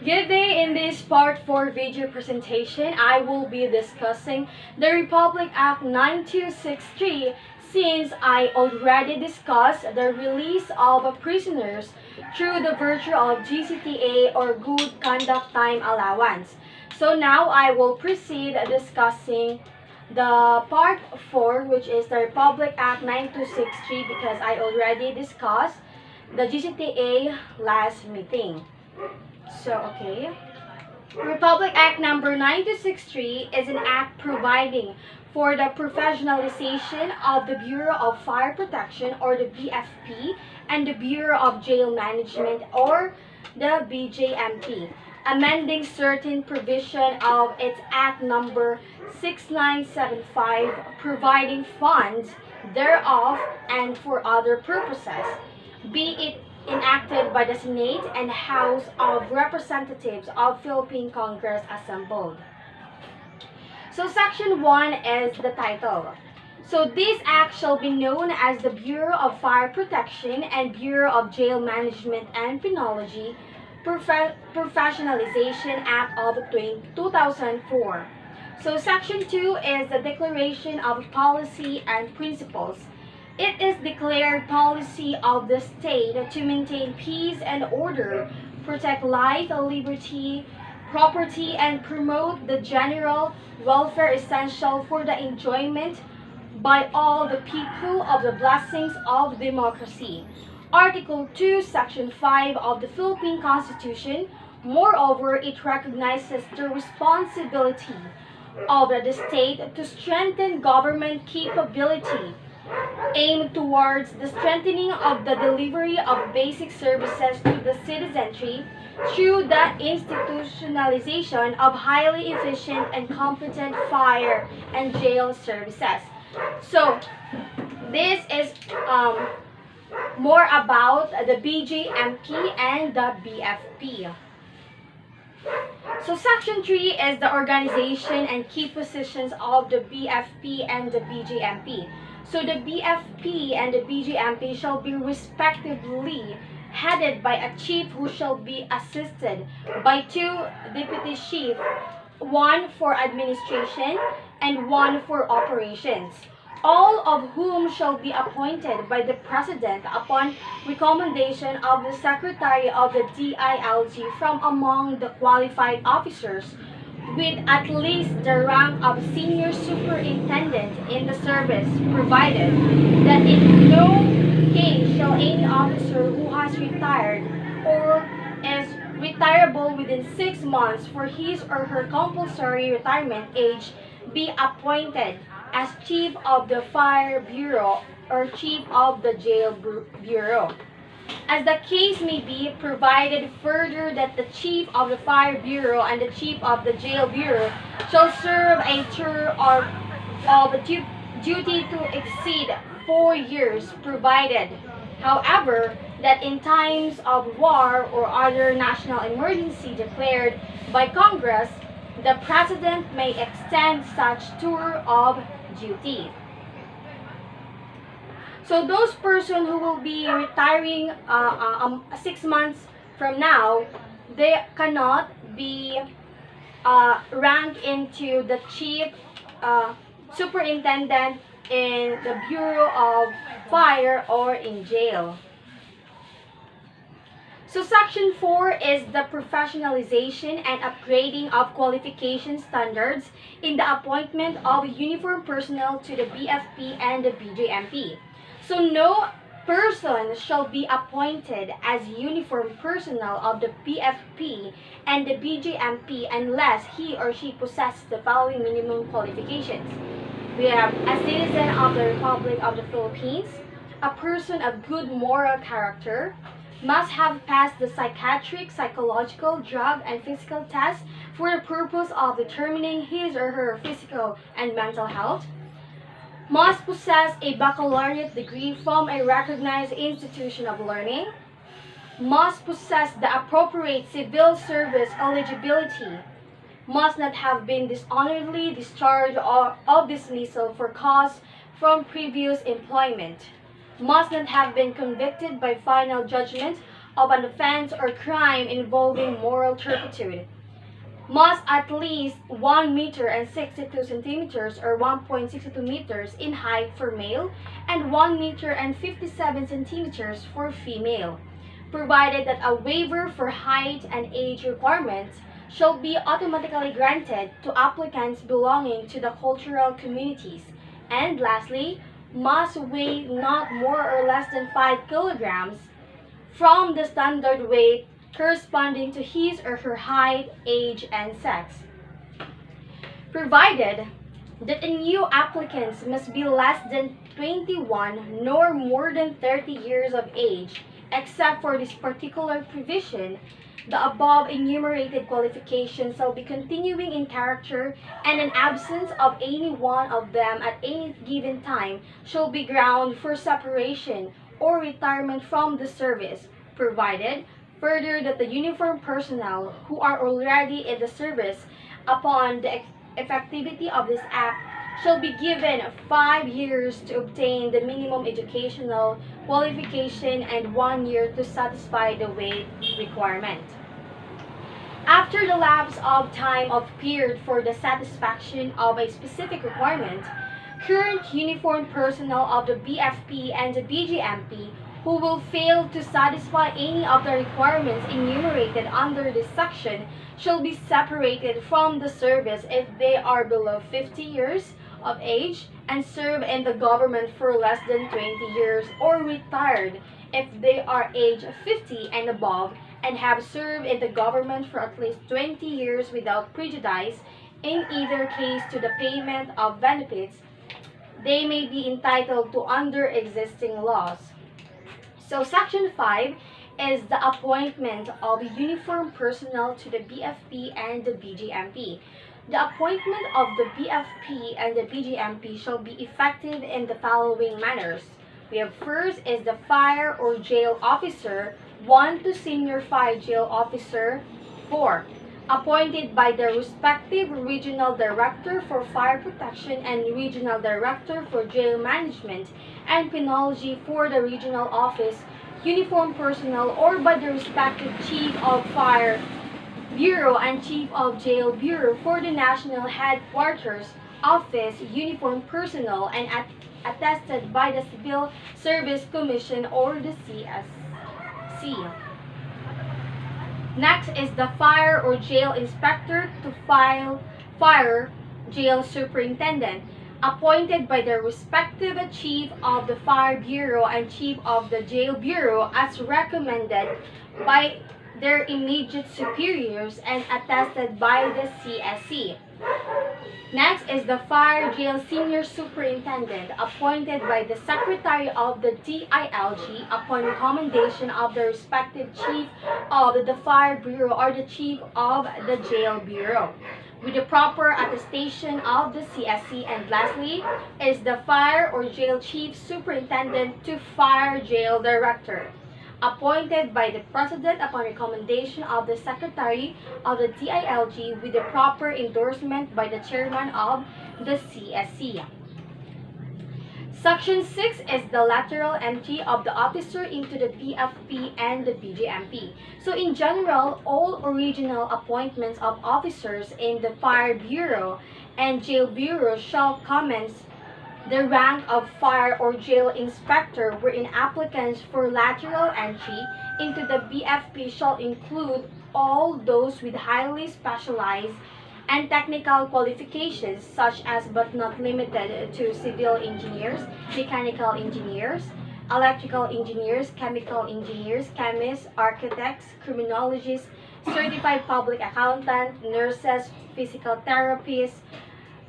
Good day. In this part 4 video presentation, I will be discussing the Republic Act 9263 since I already discussed the release of prisoners through the virtue of GCTA or Good Conduct Time Allowance. So now I will proceed discussing the part 4, which is the Republic Act 9263, because I already discussed the GCTA last meeting. Okay. Republic Act number 9263 is an act providing for the professionalization of the Bureau of Fire Protection or the BFP and the Bureau of Jail Management or the BJMP, amending certain provision of its Act number 6975, providing funds thereof and for other purposes, be it enacted by the Senate and House of Representatives of Philippine Congress assembled. So Section 1 is the title. So this act shall be known as the Bureau of Fire Protection and Bureau of Jail Management and Penology Professionalization Act of 2004. So Section 2 is the Declaration of Policy and Principles. It is declared policy of the state to maintain peace and order, protect life, liberty, property, and promote the general welfare essential for the enjoyment by all the people of the blessings of democracy. Article 2, Section 5 of the Philippine Constitution. Moreover, it recognizes the responsibility of the state to strengthen government capability, aimed towards the strengthening of the delivery of basic services to the citizenry through the institutionalization of highly efficient and competent fire and jail services. So, this is more about the BJMP and the BFP. So Section 3 is the organization and key positions of the BFP and the BJMP. So the BFP and the BJMP shall be respectively headed by a chief who shall be assisted by two deputy chiefs, one for administration and one for operations, all of whom shall be appointed by the President upon recommendation of the Secretary of the DILG from among the qualified officers, with at least the rank of senior superintendent in the service, provided that in no case shall any officer who has retired or is retirable within 6 months for his or her compulsory retirement age be appointed as Chief of the Fire Bureau or Chief of the Jail Bureau, as the case may be, provided further that the Chief of the Fire Bureau and the Chief of the Jail Bureau shall serve a term of duty to exceed 4 years, provided, however, that in times of war or other national emergency declared by Congress, the President may extend such tour of duty. So those persons who will be retiring 6 months from now, they cannot be ranked into the chief superintendent in the Bureau of Fire or in jail. So Section 4 is the professionalization and upgrading of qualification standards in the appointment of uniform personnel to the BFP and the BJMP. So no person shall be appointed as uniform personnel of the BFP and the BJMP unless he or she possesses the following minimum qualifications. We have a citizen of the Republic of the Philippines, a person of good moral character, must have passed the psychiatric, psychological, drug, and physical tests for the purpose of determining his or her physical and mental health, must possess a baccalaureate degree from a recognized institution of learning, must possess the appropriate civil service eligibility, must not have been dishonorably discharged or of dismissal for cause from previous employment, must not have been convicted by final judgment of an offense or crime involving moral turpitude, must at least 1 meter and 62 centimeters or 1.62 meters in height for male and 1 meter and 57 centimeters for female, provided that a waiver for height and age requirements shall be automatically granted to applicants belonging to the cultural communities, and lastly, must weigh not more or less than 5 kilograms from the standard weight corresponding to his or her height, age, and sex. Provided that the new applicants must be less than 21 nor more than 30 years of age, except for this particular provision, the above enumerated qualifications shall be continuing in character, and an absence of any one of them at any given time shall be ground for separation or retirement from the service, provided further that the uniformed personnel who are already in the service upon the effectivity of this act shall be given 5 years to obtain the minimum educational qualification and 1 year to satisfy the weight requirement. After the lapse of time of period for the satisfaction of a specific requirement, current uniformed personnel of the BFP and the BGMP who will fail to satisfy any of the requirements enumerated under this section shall be separated from the service if they are below 50 years of age and serve in the government for less than 20 years, or retired if they are age 50 and above and have served in the government for at least 20 years without prejudice in either case to the payment of benefits they may be entitled to under existing laws. So Section 5 is the appointment of uniformed personnel to the BFP and the BGMP. The appointment of the BFP and the BGMP shall be effective in the following manners. We have first is the fire or jail officer, 1 to senior fire jail officer 4, appointed by the respective regional director for fire protection and regional director for jail management and penology for the regional office uniformed personnel, or by the respective chief of fire bureau and chief of jail bureau for the national headquarters office uniformed personnel and attested by the Civil Service Commission or the CSC. Next is the fire or jail inspector to fire jail superintendent, appointed by the respective chief of the fire bureau and chief of the jail bureau as recommended by their immediate superiors and attested by the CSC. Next is the fire jail senior superintendent, appointed by the secretary of the DILG upon recommendation of the respective chief of the fire bureau or the chief of the jail bureau, with the proper attestation of the CSC. And lastly is the fire or jail chief superintendent to fire jail director, appointed by the President upon recommendation of the Secretary of the DILG with the proper endorsement by the Chairman of the CSC. Section 6 is the lateral entry of the officer into the BFP and the BGMP. So in general, all original appointments of officers in the Fire Bureau and Jail Bureau shall commence the rank of fire or jail inspector, wherein applicants for lateral entry into the BFP shall include all those with highly specialized and technical qualifications, such as but not limited to civil engineers, mechanical engineers, electrical engineers, chemical engineers, chemists, architects, criminologists, certified public accountant, nurses, physical therapists,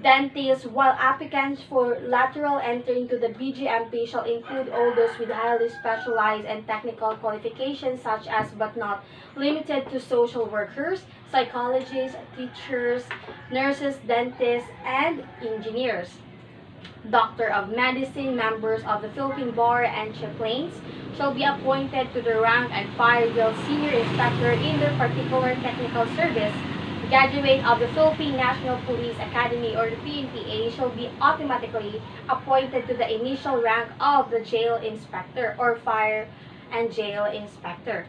dentists, while applicants for lateral entry into the BGMP shall include all those with highly specialized and technical qualifications, such as but not limited to social workers, psychologists, teachers, nurses, dentists, and engineers. Doctor of Medicine, members of the Philippine Bar and chaplains shall be appointed to the rank and fire drill senior inspector in their particular technical service. Graduate of the Philippine National Police Academy or the PNPA shall be automatically appointed to the initial rank of the jail inspector or fire and jail inspector.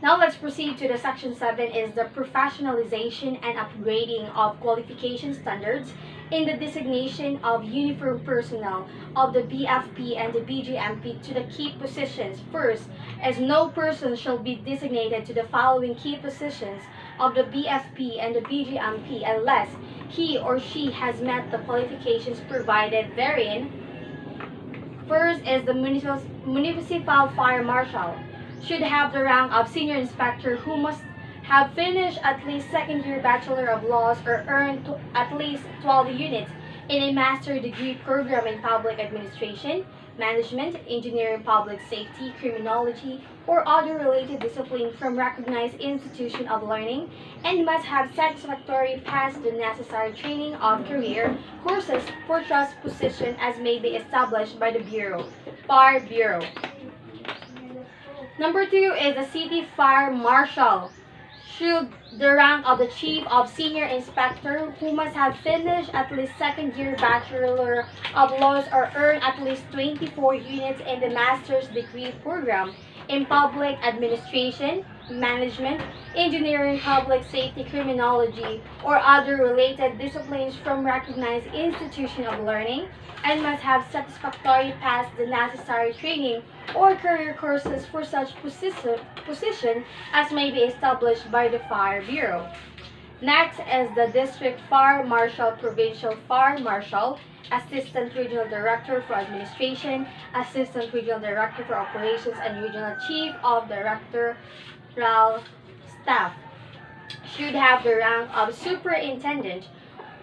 Now let's proceed to the section 7 is the professionalization and upgrading of qualification standards in the designation of uniform personnel of the BFP and the BGMP to the key positions. First, as no person shall be designated to the following key positions of the BFP and the BGMP unless he or she has met the qualifications provided therein. First is the municipal fire marshal should have the rank of senior inspector who must have finished at least second-year Bachelor of Laws or earned at least 12 units in a master degree program in public administration, management, engineering, public safety, criminology, or other related discipline from recognized institution of learning, and must have satisfactorily passed the necessary training of career courses for such position as may be established by the Bureau. Fire Bureau. Number 2 is the city fire marshal. Should the rank of the chief of senior inspector who must have finished at least second-year Bachelor of Laws or earn at least 24 units in the master's degree program in public administration, management, engineering, public safety, criminology, or other related disciplines from recognized institution of learning, and must have satisfactorily passed the necessary training or career courses for such position as may be established by the Fire Bureau. Next is the District Fire Marshal, Provincial Fire Marshal, Assistant Regional Director for Administration, Assistant Regional Director for Operations, and Regional Chief of Directorial Staff. Should have the rank of Superintendent,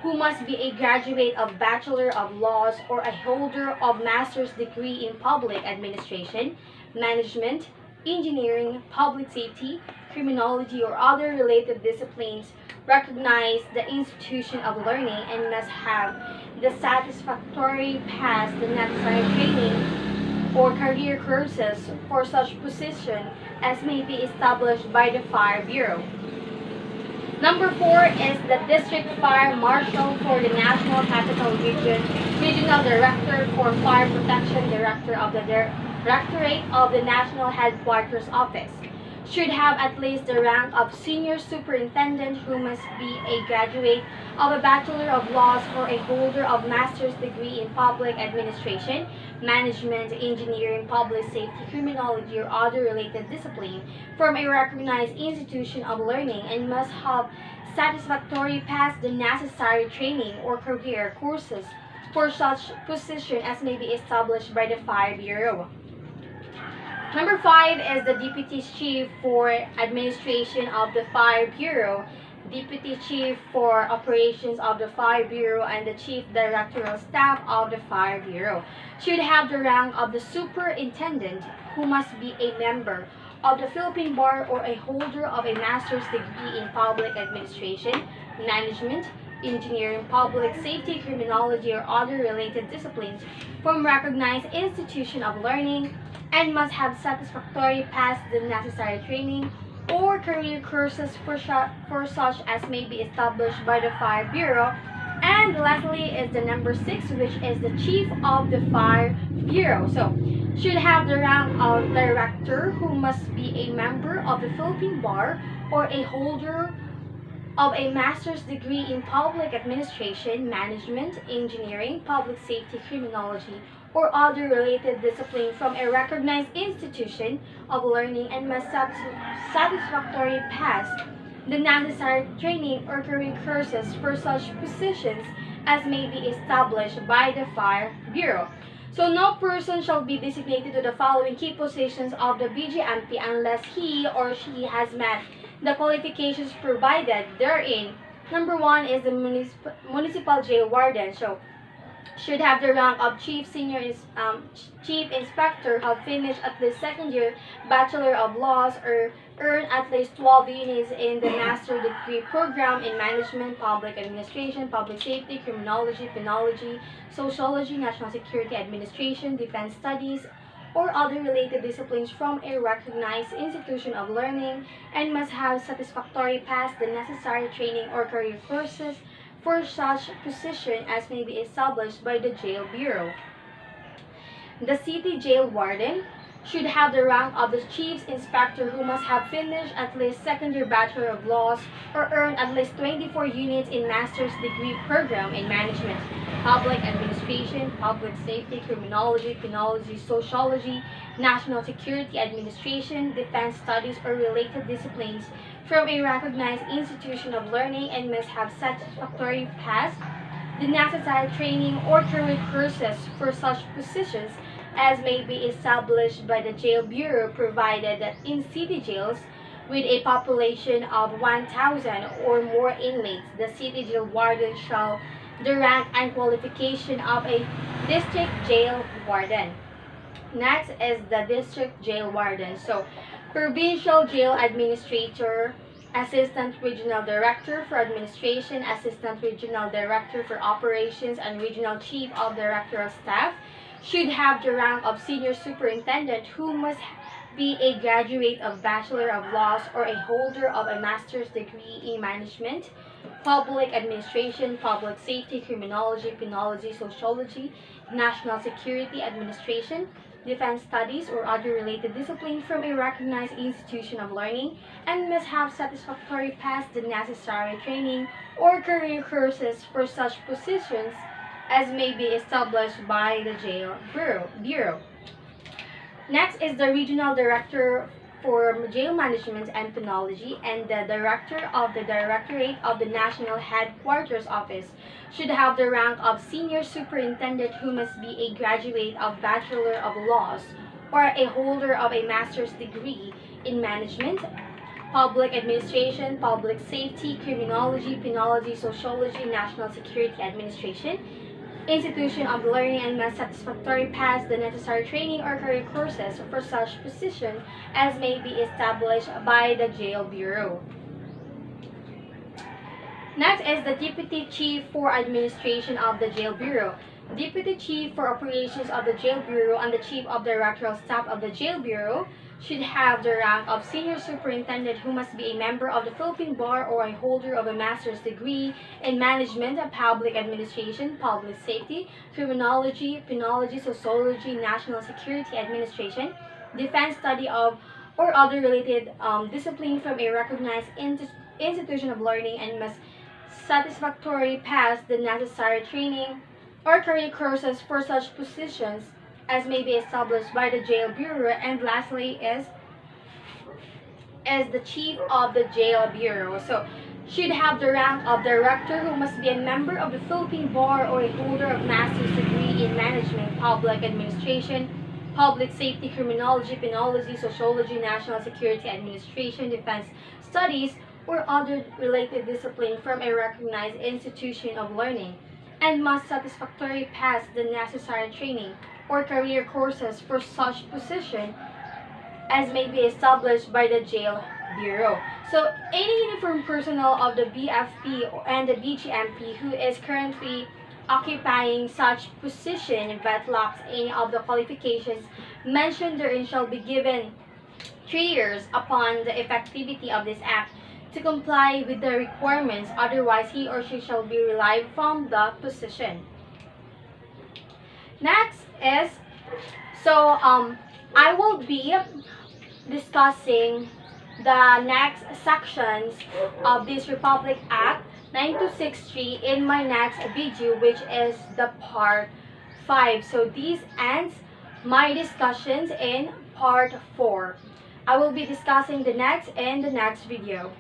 who must be a graduate of Bachelor of Laws or a holder of master's degree in public administration, management, engineering, public safety, criminology, or other related disciplines, recognize the institution of learning and must have the satisfactory pass the necessary training or career courses for such position as may be established by the Fire Bureau. Number 4 is the District Fire Marshal for the National Capital Region, Regional Director for Fire Protection, Director of the Directorate of the National Headquarters Office. Should have at least the rank of Senior Superintendent who must be a graduate of a Bachelor of Laws or a holder of Master's degree in Public Administration, Management, Engineering, Public Safety, Criminology, or other related discipline from a recognized institution of learning and must have satisfactorily passed the necessary training or career courses for such position as may be established by the Fire Bureau. Number 5 is the Deputy Chief for Administration of the Fire Bureau, Deputy Chief for Operations of the Fire Bureau, and the Chief Directorial Staff of the Fire Bureau. Should have the rank of the Superintendent, who must be a member of the Philippine Bar or a holder of a Master's degree in Public Administration, Management, Engineering, Public Safety, Criminology, or other related disciplines from recognized institution of learning, and must have satisfactorily passed the necessary training or career courses for such as may be established by the Fire Bureau. And lastly is the number 6, which is the Chief of the Fire Bureau. So, should have the rank of Director who must be a member of the Philippine Bar or a holder of a Master's degree in Public Administration, Management, Engineering, Public Safety, Criminology, or other related discipline from a recognized institution of learning and must satisfactorily pass the necessary training or career courses for such positions as may be established by the Fire Bureau. So no person shall be designated to the following key positions of the BGMP unless he or she has met the qualifications provided therein. Number 1 is the municipal jail warden. So should have the rank of Chief Inspector, have finished at least second year Bachelor of Laws or earn at least 12 units in the Master Degree Program in Management, Public Administration, Public Safety, Criminology, Penology, Sociology, National Security Administration, Defense Studies, or other related disciplines from a recognized institution of learning and must have satisfactorily passed the necessary training or career courses for such position as may be established by the Jail Bureau. The City Jail Warden should have the rank of the Chief Inspector, who must have finished at least second-year Bachelor of Laws or earned at least 24 units in Master's Degree Program in Management, Public Administration, Public Safety, Criminology, Penology, Sociology, National Security Administration, Defense Studies, or related disciplines from a recognized institution of learning, and must have satisfactorily passed the necessary training or career courses for such positions as may be established by the Jail Bureau, provided that in city jails with a population of 1,000 or more inmates, the city jail warden shall the rank and qualification of a district jail warden. Next is the district jail warden. So, provincial jail administrator, assistant regional director for administration, assistant regional director for operations, and regional chief of director of staff should have the rank of senior superintendent, who must be a graduate of Bachelor of Laws or a holder of a master's degree in management, public administration, public safety, criminology, penology, sociology, national security administration, defense studies, or other related discipline from a recognized institution of learning, and must have satisfactorily passed the necessary training or career courses for such positions as may be established by the Jail Bureau. Next is the Regional Director for Jail Management and Penology, and the Director of the Directorate of the National Headquarters Office should have the rank of Senior Superintendent, who must be a graduate of Bachelor of Laws or a holder of a Master's Degree in Management, Public Administration, Public Safety, Criminology, Penology, Sociology, National Security Administration, institution of learning, and must satisfactorily pass the necessary training or career courses for such position as may be established by the Jail Bureau. Next is the Deputy Chief for Administration of the Jail Bureau. Deputy Chief for Operations of the Jail Bureau and the Chief of Directorial Staff of the Jail Bureau should have the rank of Senior Superintendent, who must be a member of the Philippine Bar or a holder of a master's degree in Management, Public Administration, Public Safety, Criminology, Penology, Sociology, National Security Administration, Defense Study of or other related discipline from a recognized institution of learning, and must satisfactorily pass the necessary training or career courses for such positions as may be established by the Jail Bureau. And lastly is the Chief of the Jail Bureau. So, should have the rank of Director, who must be a member of the Philippine Bar or a holder of Master's Degree in Management, Public Administration, Public Safety, Criminology, Penology, Sociology, National Security Administration, Defense Studies, or other related discipline from a recognized institution of learning, and must satisfactorily pass the necessary training or career courses for such position as may be established by the Jail Bureau. So, any uniformed personnel of the BFP and the BGMP who is currently occupying such position but lacks any of the qualifications mentioned therein shall be given 3 years upon the effectivity of this act to comply with the requirements, otherwise he or she shall be relieved from the position. Next is, I will be discussing the next sections of this Republic Act 9263 in my next video, which is the part 5. So this ends my discussions in part 4. I will be discussing the next in the next video.